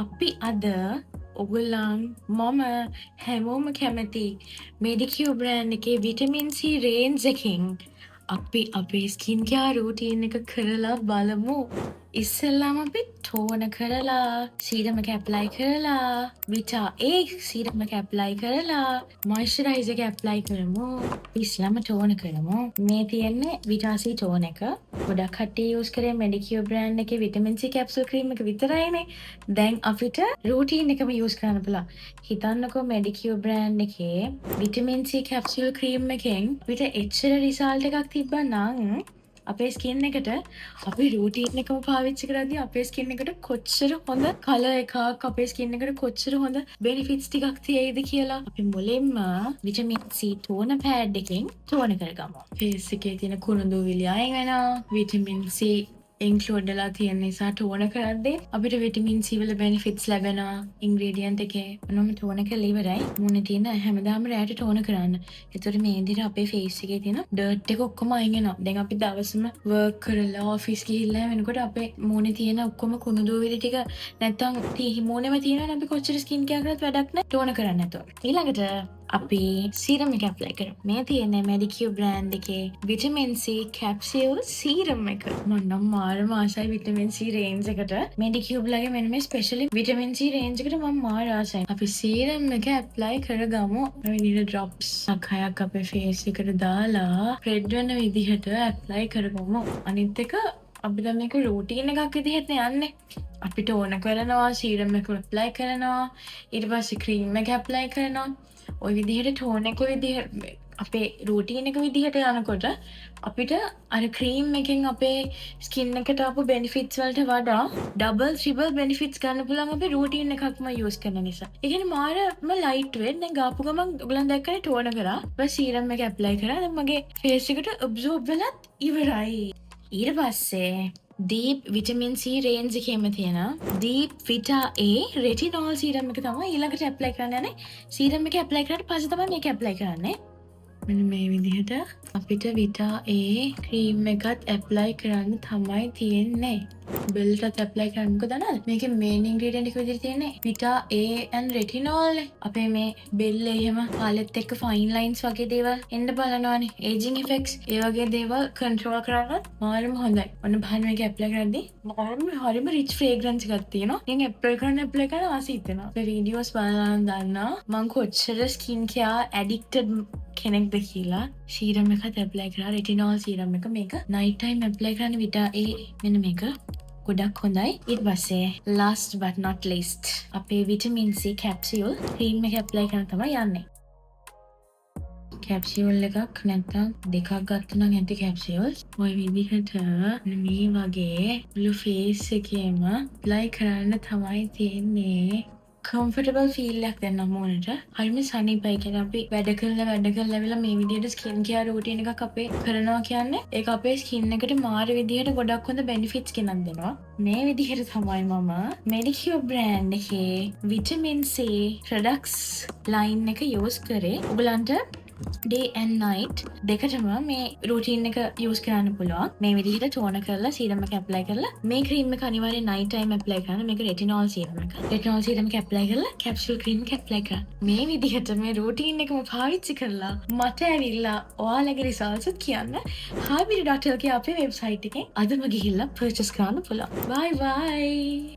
අපි අද ඔගොල්ලන් මම හැමෝම කැමති මෙඩිකියෝ බ්‍රෑන්ඩ් එකේ විටමින් C රේන්ජ් එකෙන් අපි අපේ ස්කින් කෙයාර් රූටීන් එක කරලා බලමු. ඉස්සෙල්ලාම අපි ටෝන කරලා සීරම් එක ඇප්ලයි කරලා විටා A සීරම් එක ඇප්ලයි කරලා මොයිස්චරයිසර් එක ඇප්ලයි කරමු. ඉස්සෙල්ලාම ටෝන කරමු. මේ තියෙන්නේ විටා C ටෝන එක. ගොඩක් කට්ටිය යූස් කරේ මෙඩිකියෝ බ්‍රෑන්ඩ් එකේ විටමින් C කැප්සූල් ක්‍රීම් එක විතරයිනේ. දැන් අපිට රූටීන් එකම යූස් කරන්න පුළුවන්. හිතන්නකෝ මෙඩිකියෝ බ්‍රෑන්ඩ් එකේ විටමින් C කැප්සූල් ක්‍රීම් එකෙන් අපිට එච්චර රිසල්ට් එකක් තිබ්බා නම් අපේ ස්කින් එකට අපි රූටීන් එකම පාවිච්චි කරද්දී අපේ ස්කින් එකට කොච්චර හොඳ කලර් එකක් අපේ ස්කින් එකට කොච්චර හොඳ බෙනිෆිට්ස් ටිකක් තියෙයිද කියලා අපි මුලින්ම විටමින් C ටෝන පෑඩ් එකෙන් ටෝන කරගමු. ෆේස් එකේ තියෙන කුණු දූවිලි අයින් වෙනවා. විටමින් C ඉන්ක්ලූඩ් වෙලා තියෙන නිසා ටෝන කරද්දී අපිට විටමින් C වල බෙනිෆිට්ස් ලැබෙනවා. ඉන්ග්‍රීඩියන්ට් එකේ මොනම ටෝන කරලා ඉවරයි. මුනේ තියෙන හැමදාම රැයට ටෝන කරන්න. ඒතකොට මේ විදිහට අපේ ෆේස් එකේ තියෙන ඩර්ට් එක ඔක්කොම අයින් වෙනවා. දැන් අපි දවසම වර්ක් කරලා ඔෆිස් ගිහිල්ලා වෙනකොට අපේ මුනේ තියෙන ඔක්කොම කුණු දූවිලි ටික නැත්තම් මුනේම තියෙනවා නම් අපි කොච්චර ස්කින් කෙයාර් කරත් වැඩක් නැහැ ටෝන කරන්නේ නැතුව. ඊළඟට අපි සීරම් එක ඇප්ලයි කරමු. මේ තියෙන්නේ මෙඩිකියෝ බ්‍රෑන්ඩ් එකේ විටමින් C කැප්සියුල් සීරම් එක. මම මාරම ආසයි විටමින් C රේන්ජ් එකට. මෙඩිකියෝ ලගේ මෙන්න මේ ස්පෙෂලි විටමින් C රේන්ජ් එකට මම මාර ආසයි. අපි සීරම් එක ඇප්ලයි කරගමු. මේ විදිහට ඩ්‍රොප්ස් හයක් අපේ ෆේස් එකට දාලා ස්ප්‍රෙඩ් වෙන විදිහට ඇප්ලයි කරගමු. අනිත් එක අපි දැන් මේක රූටීන් එකක් විදිහට යන්නේ. අපිට ඕන කරනවා සීරම් එක ඇප්ලයි කරනවා. ඊට පස්සේ ක්‍රීම් එක ඇප්ලයි කරනවා. ඔය විදිහට ටෝන් එක විදිහට අපේ රූටීන් එක විදිහට යනකොට අපිට අර ක්‍රීම් එකෙන් අපේ ස්කින් එකට ආපු බෙනිෆිට්ස් වලට වඩා ඩබල් ට්‍රිපල් බෙනිෆිට්ස් ගන්න පුළුවන් අපේ රූටීන් එකක්ම යූස් කරන නිසා. ඒ කියන්නේ මාරම ලයිට් වෙට්. දැන් ගාපු ගමන් ඔයගලන් දැක්කනේ ටෝන කරා. ඊපස්සේ සීරම් එක ඇප්ලයි කරා. දැන් මගේ ෆේස් එකට ඇබ්සෝබ් වෙලත් ඉවරයි. ඊට පස්සේ Deep Vitamin C range එකේම තියෙන Deep Vita A Retinol serum එක තමයි ඊළඟට ඇප්ලයි කරන්න යන්නේ. serum එක ඇප්ලයි කරාට පස්සේ තමයි මේක ඇප්ලයි කරන්නේ. මෙන්න මේ විදිහට අපිට Vita A ක්‍රීම් එකත් ඇප්ලයි කරන්න තමයි තියෙන්නේ. බෙල්ටත් ඇප්ලයි කරන්න මොකද දන්නවද? මේකේ මේන් ඉන්ග්‍රීඩියන්ට් එක විදිහට තියෙන්නේ Vita A and Retinol. අපේ මේ බෙල්ල එහෙම කාලෙත් එක්ක ෆයින් ලයින්ස් වගේ දේවල් එන්න බලනවානේ. ඒජින් ඉෆෙක්ට්ස් ඒ වගේ දේවල් කන්ට්‍රෝල් කරන්නත් මාරම හොඳයි. ඔන්න බලන්න මේක ඇප්ලයි කරද්දී මාරම හරිම රිච් ෆ්‍රේග්‍රන්ස් එකක් තියෙනවා. ඉතින් ඇප්ලයි කරන ආසිත වෙනවා. මේ වීඩියෝස් බලලා දන්නා මම කොච්චර ස්කින් කෙයාර් ඇඩික්ටඩ් කෙනෙක්ද කියලා. සීරම් එකත් ඇප්ලයි කරා. රෙටිනෝල් සීරම් එක මේක නයිට් ටයිම් ඇප්ලයි කරන්න Vita A මෙන්න මේක ගොඩක් හොඳයි. ඊට පස්සේ last but not least අපේ විටමින් C කැප්සියුල් ක්‍රීම් එක ඇප්ලයි කරන තමයි යන්නේ. කැප්සියුල් එකක් නැත්නම් දෙකක් ගත්තා නම් ඇති කැප්සියුල්. ඔය විදිහට මේ වගේ මුළු ෆේස් එකේම ඇප්ලයි කරන්න තමයි තියෙන්නේ. කම්ෆර්ටබල් ෆීල් එකක් දෙන්න මොනට. හරිම සනීපයි කියන්නේ අපි වැඩ කරලා ඇවිල්ලා මේ විදිහට ස්කින් කෙයාර් රූටීන් එකක් අපේ කරනවා කියන්නේ ඒක අපේ ස්කින් එකට මාර විදිහට ගොඩක් හොඳ බෙනිෆිට්ස් ගෙනත් දෙනවා. මේ විදිහට තමයි මම මෙඩිකියෝ බ්‍රෑන්ඩ් එකේ විටමින් C ප්‍රොඩක්ට්ස් ලයින් එක යූස් කරේ. ඔයගලන්ට day and night දෙකටම මේ රූටීන් එක යූස් කරන්න පුළුවන්. මේ විදිහට ටෝන කරලා සීරම් එක ඇප්ලයි කරලා මේ ක්‍රීම් එක අනිවාර්යෙන් නයිට් ටයිම් ඇප්ලයි කරන්න. මේක රෙටිනෝල් සීරම් එක. රෙටිනෝල් සීරම් එක ඇප්ලයි කරලා කැප්සූල් ක්‍රීම් එක ඇප්ලයි කරන්න. මේ විදිහට මේ රූටීන් එකම පාවිච්චි කරලා මට ඇවිල්ලා ඔයාලගේ රිසල්ට්ස් කියන්න habibi.lk අපේ වෙබ්සයිට් එකෙන් අදම ගිහිල්ලා පර්චේස් කරන්න පුළුවන්. bye bye